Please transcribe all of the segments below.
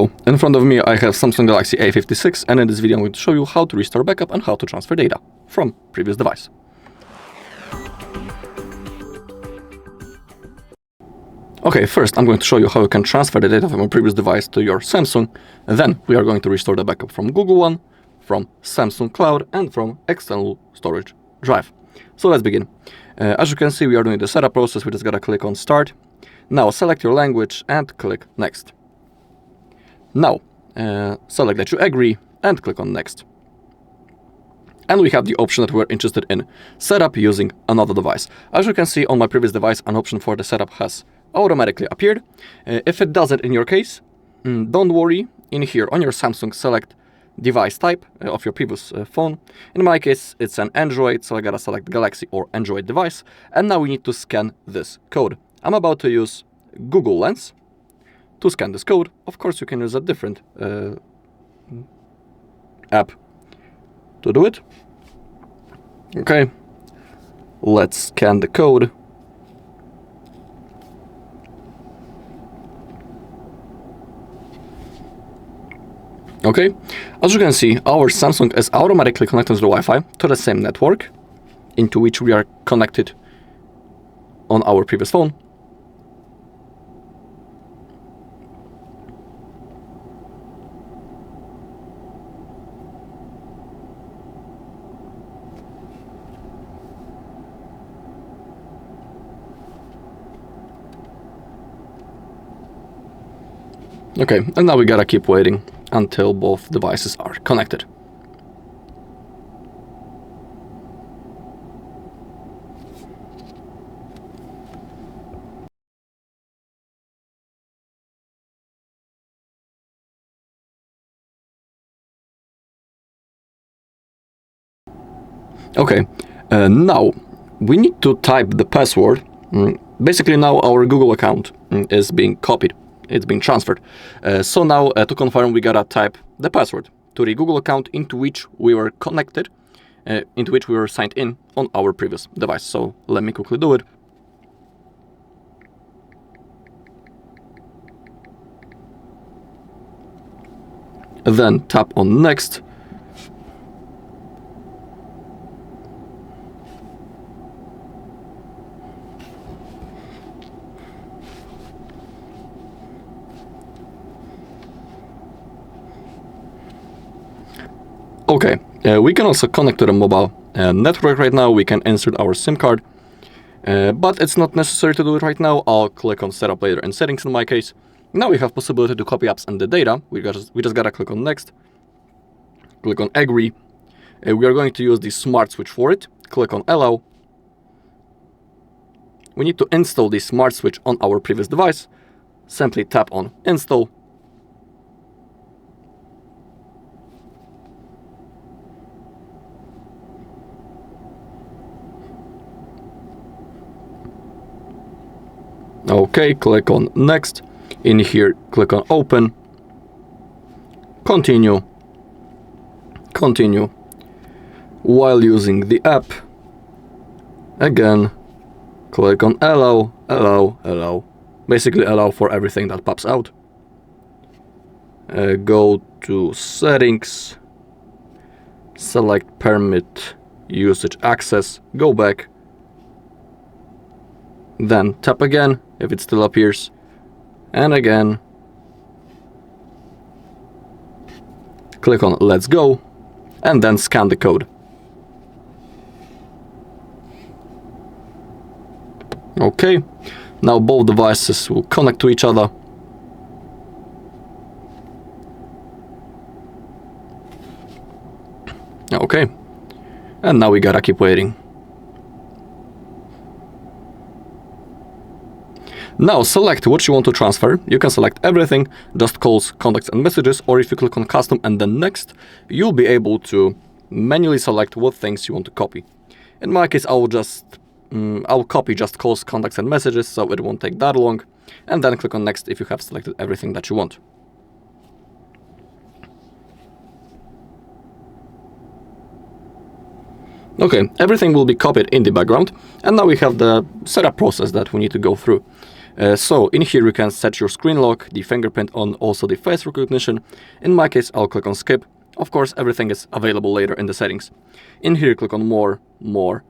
So, in front of me I have Samsung Galaxy A56, and in this video I'm going to show you how to restore backup and how to transfer data from previous device. Okay, first I'm going to show you how you can transfer the data from a previous device to your Samsung, and then we are going to restore the backup from Google One, from Samsung Cloud, and from external storage drive. So let's begin. As you can see, we are doing the setup process. We just gotta click on Start. Now select your language and click Next. Now select that you agree and click on Next. And we have the option that we're interested in, setup using another device. As you can see on my previous device, an option for the setup has automatically appeared. If it doesn't in your case, don't worry. In here on your Samsung, select device type of your previous phone. In my case, it's an Android, so I gotta select Galaxy or Android device. And now we need to scan this code. I'm about to use Google Lens to scan this code. Of course, you can use a different app to do it. Okay, let's scan the code. Okay, as you can see, our Samsung is automatically connected to the Wi-Fi, to the same network into which we are connected on our previous phone. Okay, and now we gotta keep waiting until both devices are connected. Okay, now we need to type the password. Basically now our Google account is being copied. It's being transferred. So now to confirm, we gotta type the password to the Google account into which we were connected, into which we were signed in on our previous device. So let me quickly do it. Then tap on Next. Okay, we can also connect to the mobile network right now. We can insert our SIM card, but it's not necessary to do it right now. I'll click on Setup later in Settings in my case. Now we have possibility to copy apps and the data. We just gotta click on Next, click on Agree. We are going to use the Smart Switch for it. Click on Allow. We need to install the Smart Switch on our previous device. Simply tap on Install. Okay, click on Next. In here, click on Open. Continue. Continue. While using the app, again, click on Allow, Allow, Allow. Basically allow for everything that pops out. Go to Settings. Select Permit Usage Access. Go back. Then tap again if it still appears, and again click on Let's Go, and then scan the code. Okay, now both devices will connect to each other. Okay, and now we gotta keep waiting. Now select what you want to transfer. You can select everything, just calls, contacts and messages, or if you click on Custom and then Next, you'll be able to manually select what things you want to copy. In my case, I'll copy just calls, contacts and messages, so it won't take that long, and then click on Next if you have selected everything that you want. Okay, everything will be copied in the background, and now we have the setup process that we need to go through. So in here you can set your screen lock, the fingerprint on, also the face recognition. In my case, I'll click on skip. Of course, everything is available later in the settings. In here, click on more,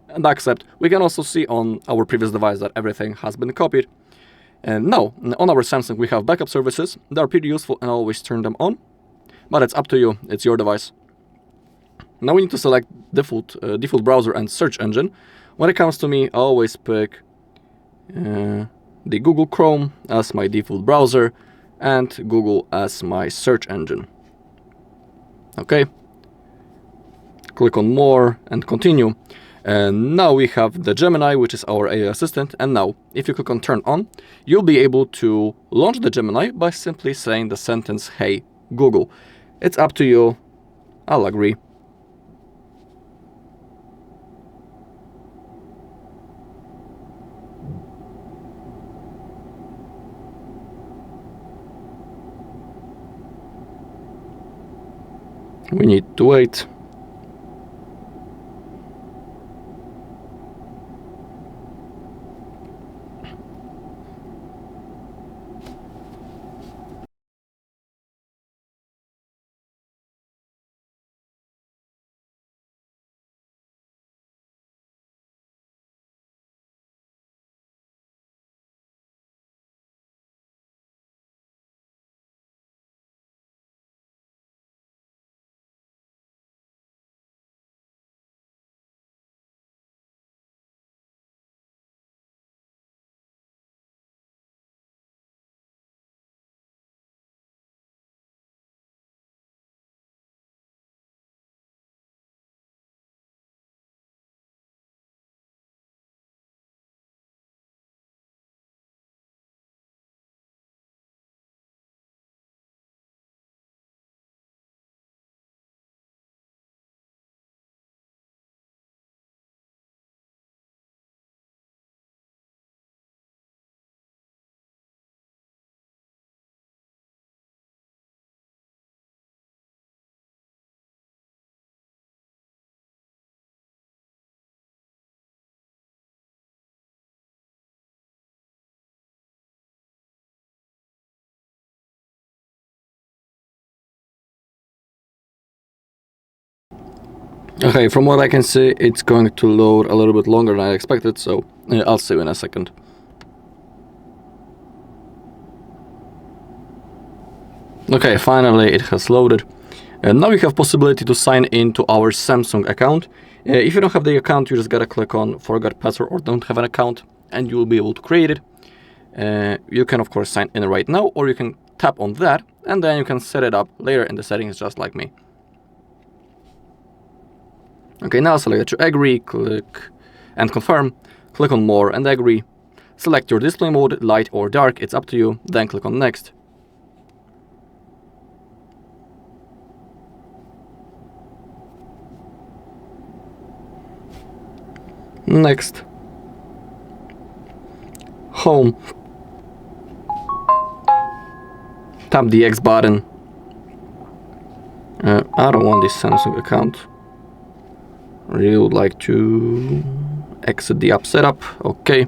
and accept. We can also see on our previous device that everything has been copied. And now, on our Samsung, we have backup services. They are pretty useful and I always turn them on. But it's up to you, it's your device. Now we need to select default browser and search engine. When it comes to me, I always pick the Google Chrome as my default browser and Google as my search engine. Okay. Click on more and continue. And now we have the Gemini, which is our AI assistant. And now, if you click on turn on, you'll be able to launch the Gemini by simply saying the sentence, "Hey, Google." It's up to you. I'll agree. We need to wait. Okay, from what I can see, it's going to load a little bit longer than I expected, so I'll see you in a second. Okay, finally it has loaded. And now we have possibility to sign into our Samsung account. If you don't have the account, you just gotta click on forgot password or don't have an account and you will be able to create it. You can of course sign in right now, or you can tap on that and then you can set it up later in the settings just like me. Okay, now select that you agree, click and confirm, click on more and agree. Select your display mode, light or dark, it's up to you, then click on next. Next. Home. Tap the X button. I don't want this Samsung account. Really would like to exit the app setup. Okay.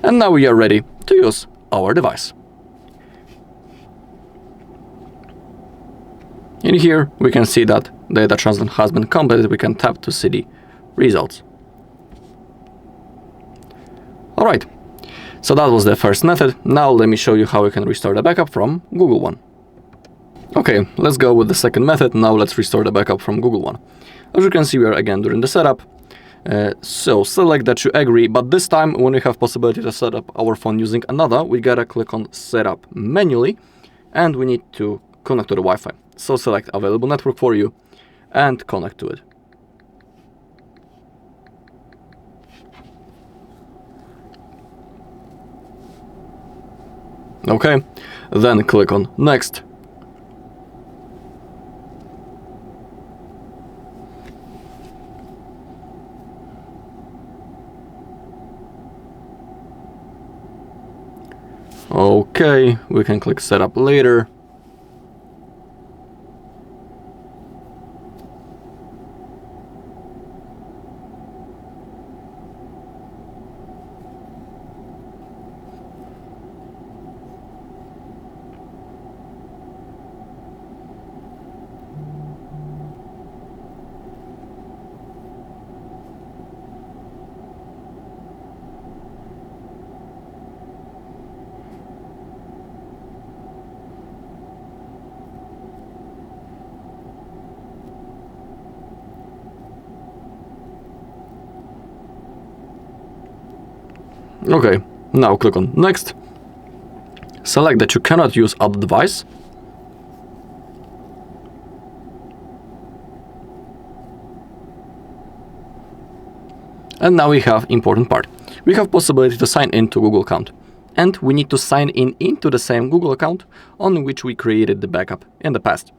And now we are ready to use our device. In here, we can see that data transfer has been completed. We can tap to see the results. All right. So that was the first method. Now let me show you how we can restore the backup from Google One. Okay, let's go with the second method. Now let's restore the backup from Google One. As you can see, we are again during the setup. So select that you agree, but this time when we have possibility to set up our phone using another, we gotta click on setup manually and we need to connect to the Wi-Fi. So select available network for you and connect to it. Okay, then click on next. Okay, we can click setup later. Okay, now click on Next. Select that you cannot use other device. And now we have important part. We have possibility to sign into Google account. And we need to sign in into the same Google account on which we created the backup in the past.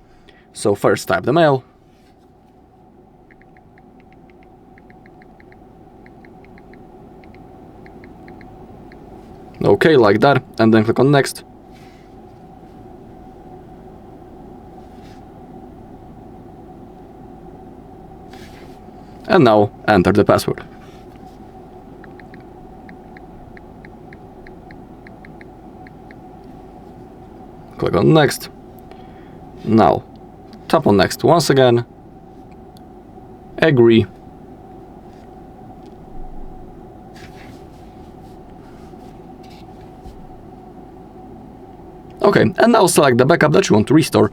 So first type the mail. Okay, like that, and then click on Next. And now enter the password. Click on Next. Now tap on Next once again. Agree. Okay, and now select the backup that you want to restore.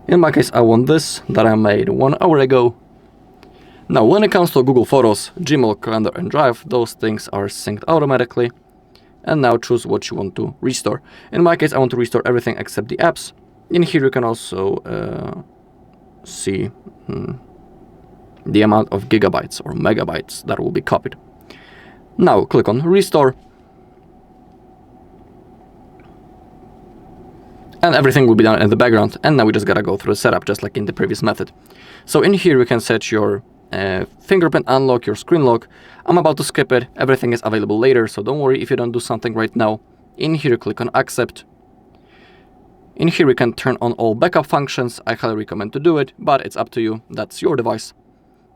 In my case, I want this that I made 1 hour ago. Now, when it comes to Google Photos, Gmail, Calendar and Drive, those things are synced automatically. And now choose what you want to restore. In my case, I want to restore everything except the apps. In here you can also see the amount of gigabytes or megabytes that will be copied. Now click on Restore. And everything will be done in the background, and now we just gotta go through the setup just like in the previous method. So in here you can set your fingerprint unlock, your screen lock. I'm about to skip it, everything is available later, so don't worry if you don't do something right now. In here click on Accept. In here we can turn on all backup functions. I highly recommend to do it, but it's up to you, that's your device.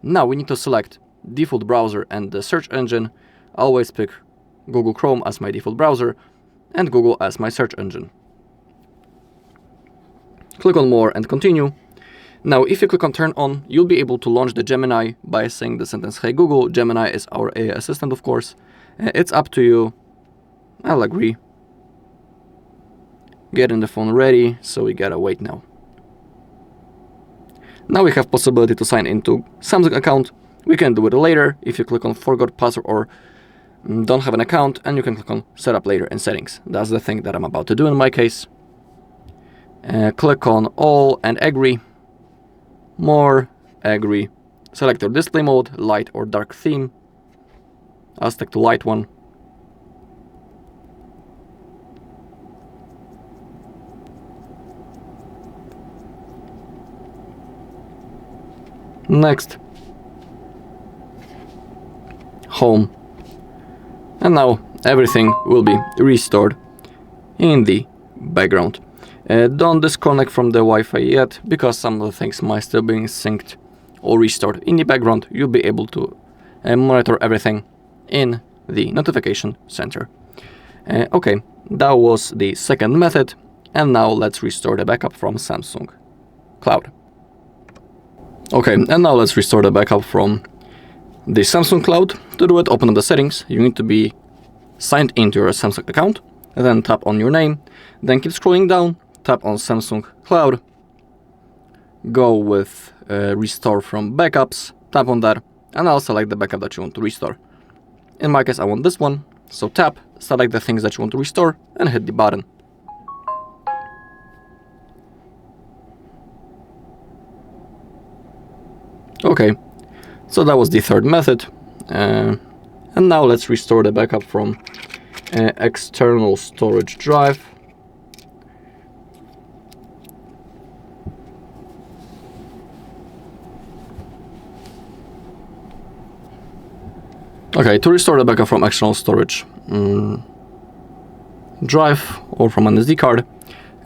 Now we need to select default browser and the search engine. I always pick Google Chrome as my default browser and Google as my search engine. Click on More and Continue. Now, if you click on Turn On, you'll be able to launch the Gemini by saying the sentence, "Hey Google." Gemini is our AI assistant, of course. It's up to you. I'll agree. Getting the phone ready, so we gotta wait now. Now we have possibility to sign into Samsung account. We can do it later if you click on Forgot Password or don't have an account, and you can click on Setup later in Settings. That's the thing that I'm about to do in my case. Click on All and Agree. More, Agree. Select your display mode, light or dark theme. I'll stick to light one. Next. Home. And now everything will be restored in the background. Don't disconnect from the Wi-Fi yet, because some of the things might still be synced or restored. In the background, you'll be able to monitor everything in the notification center. Okay, that was the second method, and now let's restore the backup from Samsung Cloud. Okay, and now let's restore the backup from the Samsung Cloud. To do it, open up the settings. You need to be signed into your Samsung account, and then tap on your name, then keep scrolling down. Tap on Samsung Cloud, go with Restore from Backups, tap on that, and I'll select the backup that you want to restore. In my case, I want this one, so tap, select the things that you want to restore, and hit the button. Okay, so that was the third method, and now let's restore the backup from external storage drive. Okay, to restore the backup from external storage drive or from an SD card,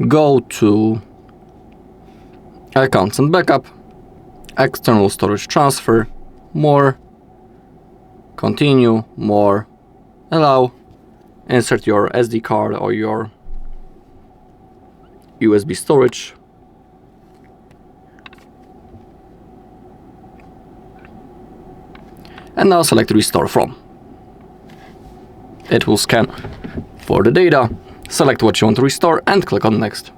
go to Accounts and Backup, External Storage Transfer, More, Continue, More, Allow, insert your SD card or your USB storage. And now select Restore From. It will scan for the data, select what you want to restore, and click on Next.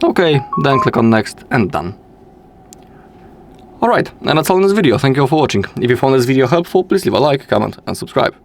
Okay, then click on next and done. Alright, and that's all in this video. Thank you all for watching. If you found this video helpful, please leave a like, comment and subscribe.